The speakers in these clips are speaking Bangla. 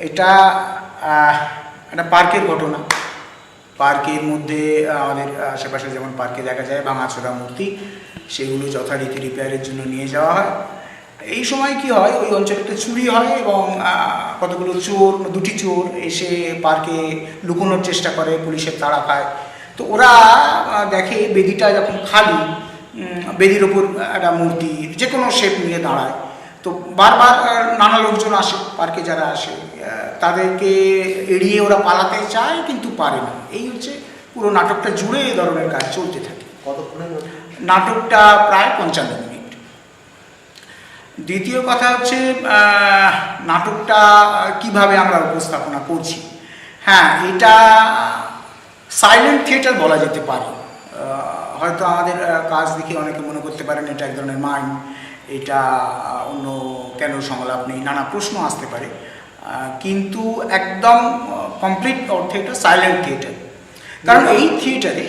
এটা একটা পার্কের ঘটনা। পার্কের মধ্যে আমাদের আশেপাশে যেমন পার্কে দেখা যায় ভাঙাচোরা মূর্তি, সেগুলো যথারীতি রিপেয়ারের জন্য নিয়ে যাওয়া হয়। এই সময় কি হয়, ওই অঞ্চলটা চুরি হয় এবং কতগুলো চোর, দুটি চোর এসে পার্কে লুকোনোর চেষ্টা করে, পুলিশের তাড়া খায়। তো ওরা দেখে বেদিটা যখন খালি, বেদির ওপর একটা মূর্তি যে কোনো শেপ নিয়ে দাঁড়ায়। তো বারবার নানা লোকজন আসে, পার্কে যারা আসে তাদেরকে এড়িয়ে ওরা পালাতে চায় কিন্তু পারে না। এই হচ্ছে পুরো নাটকটা জুড়ে এই ধরনের কাজ চলতে থাকে। কতক্ষণে নাটকটা প্রায় 55 মিনিট। দ্বিতীয় কথা হচ্ছে নাটকটা কিভাবে আমরা উপস্থাপনা করছি। হ্যাঁ, এটা সাইলেন্ট থিয়েটার বলা যেতে পারে। হয়তো আমাদের কাজ দেখে অনেকে মনে করতে পারেন এটা এক ধরনের মাইন্ড, এটা অন্য কেন সংলাপ নেই, নানা প্রশ্ন আসতে পারে। কিন্তু একদম কমপ্লিট অর্থে এটা সাইলেন্ট থিয়েটার। কারণ এই থিয়েটারে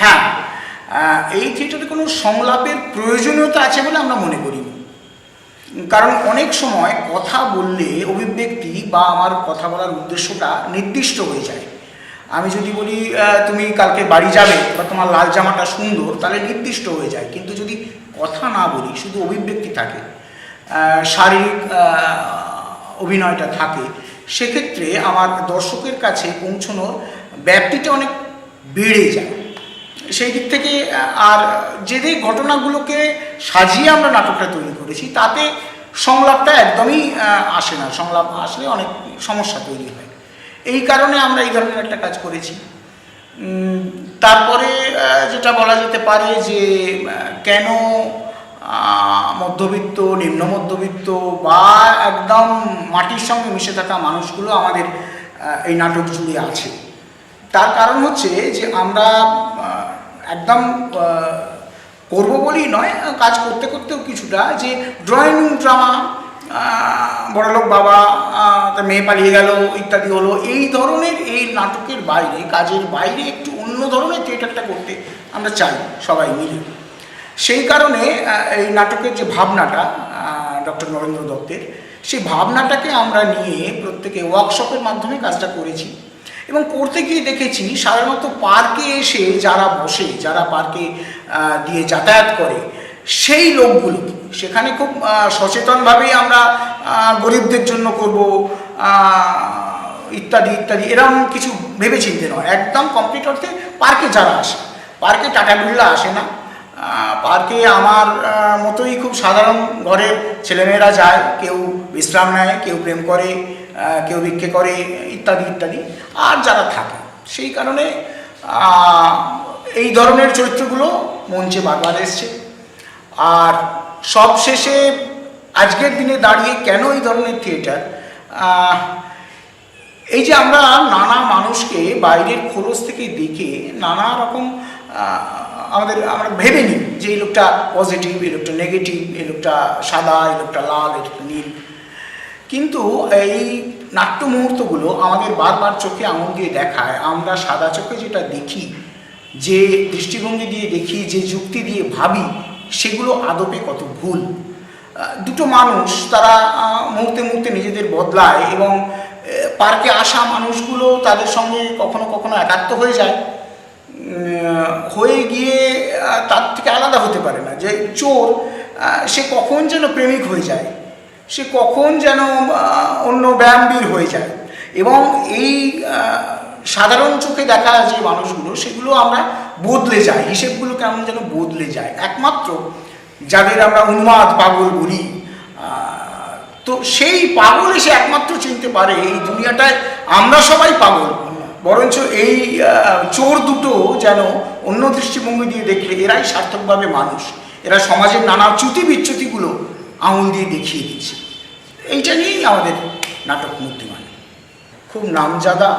হ্যাঁ, এই থিয়েটারে কোনো সংলাপের প্রয়োজনীয়তা আছে বলে আমরা মনে করি। কারণ অনেক সময় কথা বললে অভিব্যক্তি বা আমার কথা বলার উদ্দেশ্যটা নির্দিষ্ট হয়ে যায়। আমি যদি বলি তুমি কালকে বাড়ি যাবে বা তোমার লাল জামাটা সুন্দর, তাহলে নির্দিষ্ট হয়ে যায়। কিন্তু যদি কথা না বলি, শুধু অভিব্যক্তি থাকে, শারীরিক অভিনয়টা থাকে, সেক্ষেত্রে আমার দর্শকের কাছে পৌঁছানোর ব্যাপ্তিটা অনেক বেড়ে যায়। সেই দিক থেকে আর যে ঘটনাগুলোকে সাজিয়ে আমরা নাটকটা তৈরি করেছি, তাতে সংলাপটা একদমই আসে না। সংলাপ আসলে অনেক সমস্যা তৈরি হয়। এই কারণে আমরা এই ধরনের একটা কাজ করেছি। তারপরে যেটা বলা যেতে পারে যে কেন মধ্যবিত্ত, নিম্ন মধ্যবিত্ত বা একদম মাটির সঙ্গে মিশে থাকা মানুষগুলো আমাদের এই নাটক জুড়ে আছে, তার কারণ হচ্ছে যে আমরা একদম করবো বলেই নয়, কাজ করতে করতেও কিছুটা যে ড্রয়িং রুম ড্রামা, বড়লোক বাবা, তার মেয়ে পালিয়ে গেল ইত্যাদি হলো, এই ধরনের এই নাটকের বাইরে, কাজের বাইরে একটু অন্য ধরনের থিয়েটারটা করতে আমরা চাই সবাই মিলে। সেই কারণে এই নাটকের যে ভাবনাটা ডক্টর নরেন্দ্র দত্তের, সেই ভাবনাটাকে আমরা নিয়ে প্রত্যেকে ওয়ার্কশপের মাধ্যমে কাজটা করেছি। এবং করতে গিয়ে দেখেছি সাধারণত পার্কে এসে যারা বসে, যারা পার্কে দিয়ে যাতায়াত করে, সেই লোকগুলো সেখানে খুব সচেতনভাবেই আমরা গরিবদের জন্য করব ইত্যাদি ইত্যাদি, এরকম কিছু ভেবেচিন্তে নয়। একদম কমপ্লিট অর্থে পার্কে যারা আসে, পার্কে টাটা বিড়লা আসে না, পার্কে আমার মতোই খুব সাধারণ ঘরের ছেলেমেয়েরা যায়, কেউ বিশ্রাম নেয়, কেউ প্রেম করে, কেউ ভিক্ষে করে ইত্যাদি ইত্যাদি, আর যারা থাকে। সেই কারণে এই ধরনের চরিত্রগুলো মঞ্চে বারবার এসছে। আর সবশেষে আজকের দিনে দাঁড়িয়ে কেন এই ধরনের থিয়েটার, এই যে আমরা নানা মানুষকে বাইরের খোলস থেকে দেখে নানা রকম আমরা ভেবে নিই যে এই লোকটা পজিটিভ, এই লোকটা নেগেটিভ, এই লোকটা সাদা, এই লোকটা লাল, এই লোকটা নীল। কিন্তু এই নাট্য মুহূর্তগুলো আমাদের বারবার চোখে আঙুল দিয়ে দেখায় আমরা সাদা চোখে যেটা দেখি, যে দৃষ্টিভঙ্গি দিয়ে দেখি, যে যুক্তি দিয়ে ভাবি, সেগুলো আদপে কত ভুল। দুটো মানুষ তারা মুহূর্তে মুহূর্তে নিজেদের বদলায় এবং পার্কে আসা মানুষগুলো তাদের সঙ্গে কখনো কখনো একাত্ম হয়ে যায়, হয়ে গিয়ে তার থেকে আলাদা হতে পারে না। যে চোর, সে কখন যেন প্রেমিক হয়ে যায়, সে কখন যেন অন্য ব্যায়ামবীর হয়ে যায়। এবং এই সাধারণ চোখে দেখা যে মানুষগুলো, সেগুলো আমরা বদলে যাই, হিসেবগুলো কেমন যেন বদলে যায়। একমাত্র যাদের আমরা উন্মাদ পাগল বলি, তো সেই পাগল এসে একমাত্র চিনতে পারে এই দুনিয়াটায় আমরা সবাই পাগল। বরঞ্চ এই চোর দুটো যেন অন্য দৃষ্টিভঙ্গি দিয়ে দেখলে এরাই সার্থকভাবে মানুষ, এরা সমাজের নানা চ্যুতি বিচ্যুতিগুলো আঙুল দিয়ে দেখিয়ে দিচ্ছে। এইটা নিয়েই আমাদের নাটক মূর্তিমান। খুব নামজাদা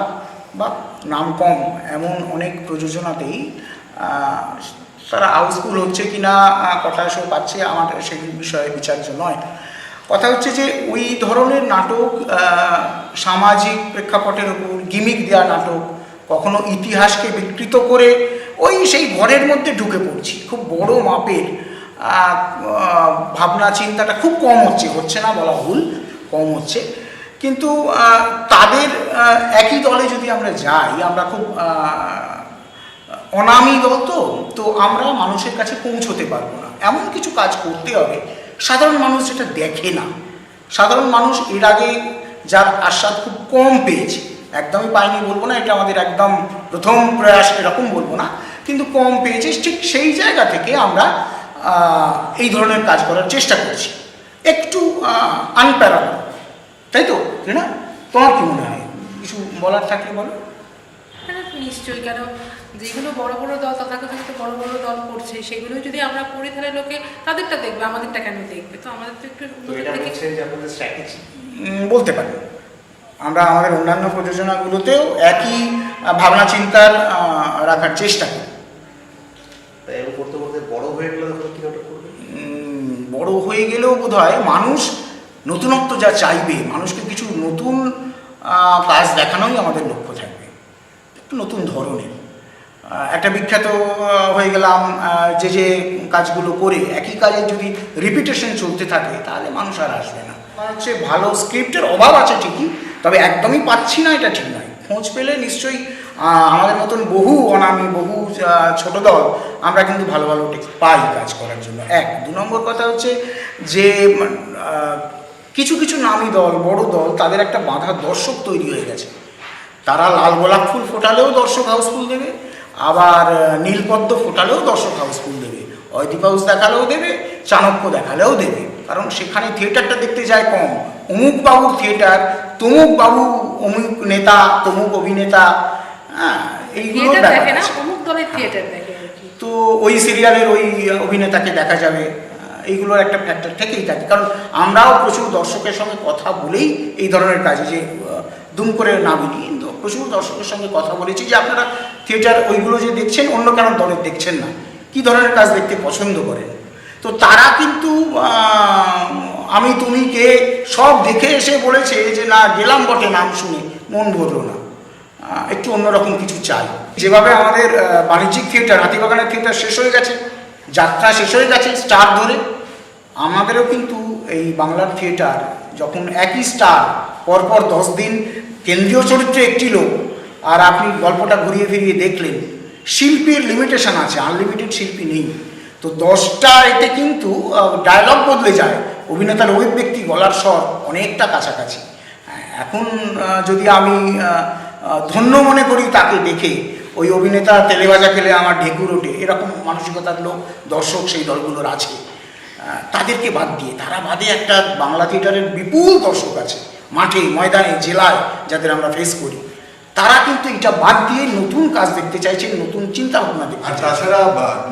বা নাম কম এমন অনেক প্রযোজনাতেই তারা হাউসফুল হচ্ছে কিনা, কটা শো পাচ্ছে, আমার সেই বিষয়ে বিচার্য নয়। কথা হচ্ছে যে ওই ধরনের নাটক, সামাজিক প্রেক্ষাপটের উপর গিমিক দেওয়া নাটক, কখনো ইতিহাসকে বিকৃত করে ওই সেই ঘরের মধ্যে ঢুকে পড়ছি, খুব বড় মাপের ভাবনা চিন্তাটা খুব কম হচ্ছে না বলা ভুল, কম হচ্ছে। কিন্তু তাদের একই দলে যদি আমরা যাই, আমরা খুব অনামী দল, তো আমরা মানুষের কাছে পৌঁছতে পারবো না। এমন কিছু কাজ করতে হবে সাধারণ মানুষ যেটা দেখে না। সাধারণ মানুষ এর আগে যার আস্বাদ খুব কম পেয়েছে, একদমই পায়নি বলবো না, এটা আমাদের একদম প্রথম প্রয়াস এরকম বলবো না, কিন্তু কম পেয়েছে, ঠিক সেই জায়গা থেকে আমরা এই ধরনের কাজ করার চেষ্টা করছি, একটু আনপ্যারাল, তাই তো না? তোমার কি মনে হয়, কিছু বলার থাকলে বলো। হ্যাঁ নিশ্চয়ই, কেন যেগুলো বড় বড় দল তথাকথিত বড় বড় দল করছে সেগুলো যদি আমরা করি তাহলে লোকে তাদেরটা দেখবে, আমাদেরটা কেন দেখবে? তো আমাদের তো একটু বলতে পারি আমরা আমাদের অন্যান্য প্রযোজনাগুলোতেও একই ভাবনা চিন্তার রাখার চেষ্টা করি। বড় হয়ে গেলেও বোধ হয় মানুষ নতুনত্ব যা চাইবে, মানুষকে কিছু নতুন কাজ দেখানোই আমাদের লক্ষ্য থাকবে, একটু নতুন ধরনের। একটা বিখ্যাত হয়ে গেলাম যে কাজগুলো করে একই কাজে যদি রিপিটেশন চলতে থাকে তাহলে মানুষ আর আসবে না। হচ্ছে ভালো স্ক্রিপ্টের অভাব আছে ঠিকই, তবে একদমই পাচ্ছি না এটা ঠিক নয়। খোঁজ পেলে নিশ্চয়ই আমাদের মতন বহু অনামী, বহু ছোট দল আমরা কিন্তু ভালো ভালো টেক্সট পাই কাজ করার জন্য। এক, দু নম্বর কথা হচ্ছে যে কিছু কিছু নামী দল, বড় দল, তাদের একটা বাঁধা দর্শক তৈরি হয়ে গেছে। তারা লাল গোলাপ ফুল ফোটালেও দর্শক হাউসফুল দেবে, আবার নীলপদ্ম ফোটালেও দর্শক হাউসফুল দেবে, অয়দীপ হাউস দেখালেও দেবে, চাণক্য দেখালেও দেবে, কারণ সেখানে থিয়েটারটা দেখতে যায় কম। অমুক বাবুর থিয়েটার, তমুক বাবু, অমুক নেতা, তমুক অভিনেতা, এইগুলো দেখে না, অমুক দলের থিয়েটার দেখে। তো ওই সিরিয়ালের ওই অভিনেতাকে দেখা যাবে, এইগুলোর একটা ফ্যাক্টর থেকেই থাকে। কারণ আমরাও প্রচুর দর্শকের সঙ্গে কথা বলেই এই ধরনের কাজে, যে দুম করে নামিনি, প্রচুর দর্শকের সঙ্গে কথা বলেছি যে আপনারা থিয়েটার ওইগুলো যে দেখছেন অন্য কেন দলের দেখছেন না, কী ধরনের কাজ দেখতে পছন্দ করেন। তো তারা কিন্তু আমি তুমি কে সব দেখে এসে বলেছে যে না, গেলাম বটে, নাম শুনে মন ভরলো না, একটু অন্যরকম কিছু চাই। যেভাবে আমাদের বাণিজ্যিক থিয়েটার, হাতিবাগানের থিয়েটার শেষ হয়ে গেছে, যাত্রা শেষ হয়ে গেছে স্টার ধরে, আমাদেরও কিন্তু এই বাংলার থিয়েটার যখন একই স্টার পরপর 10 দিন কেন্দ্রীয় চরিত্রে একটি লোক, আর আপনি গল্পটা ঘুরিয়ে ফিরিয়ে দেখলেন, শিল্পীর লিমিটেশন আছে, আনলিমিটেড শিল্পী নেই। তো 10টা এতে কিন্তু ডায়লগ বদলে যায়, অভিনেতার অভিব্যক্তি, গলার স্বর অনেকটা কাছাকাছি। এখন যদি আমি ধন্য মনে করি তাকে দেখে, ওই অভিনেতা তেলে ভাজা খেলে আমার ঢেকুর ওঠে, এরকম মানসিকতার লোক দর্শক সেই দলগুলোর আছে। তাদেরকে বাদ দিয়ে, তারা বাদে একটা বাংলা থিয়েটারের বিপুল দর্শক আছে মাঠে, ময়দানে, জেলায়, যাদের আমরা ফেস করি। তারা কিন্তু এটা বাদ দিয়ে নতুন কাজ দেখতে চাইছে, নতুন চিন্তা ভাবনা দেখতে চাইছে। তাছাড়া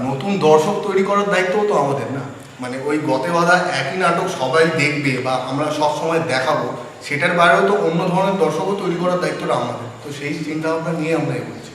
নতুন দর্শক তৈরি করার দায়িত্বও তো আমাদের, না? মানে ওই গতে বাঁধা একই নাটক সবাই দেখবে বা আমরা সব সময় দেখাবো, সেটার বাইরেও তো অন্য ধরনের দর্শকও তৈরি করার দায়িত্বটা আমাদের। তো সেই চিন্তা ভাবনা নিয়ে আমরা এগোচ্ছি।